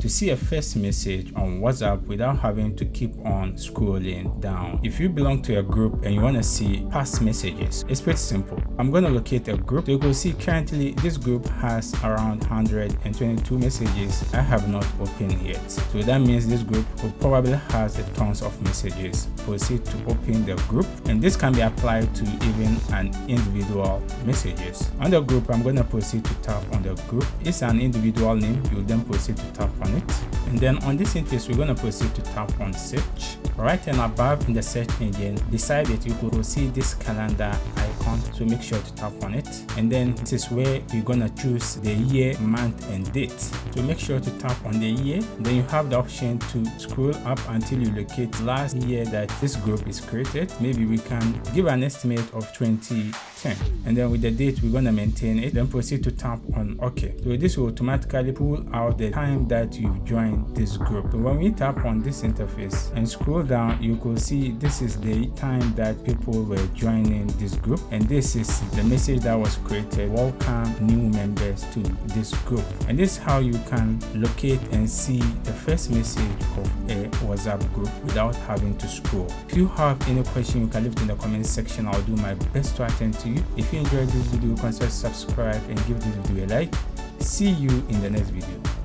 to see a first message on WhatsApp without having to keep on scrolling down. If you belong to a group and you want to see past messages, it's pretty simple. I'm going to locate a group. So you can see currently this group has around 122 messages I have not opened yet. So that means this group will probably has a tons of messages. Proceed to open the group, and this can be applied to even an individual messages. On the group, I'm going to proceed to tap on the group. It's an individual name. You then proceed to tap on it, and then on this interface we're going to proceed to tap on search. Right and above in the search engine, beside it you could see this calendar icon, so make sure to tap on it, and then this is where you're going to choose the year, month and date. So make sure to tap on the year, then you have the option to scroll up until you locate last year that this group is created. Maybe we can give an estimate of 2010, and then with the date we're going to maintain it, then proceed to tap on OK. So this will automatically pull out the time that you've joined this group. So when we tap on this interface and scroll down, you could see this is the time that people were joining this group, and this is the message that was created: welcome new members to this group. And this is how you can locate and see the first message of a WhatsApp group without having to scroll. If you have any question, you can leave it in the comment section. I'll do my best to attend to you. If you enjoyed this video, consider subscribe and give this video a like. See you in the next video.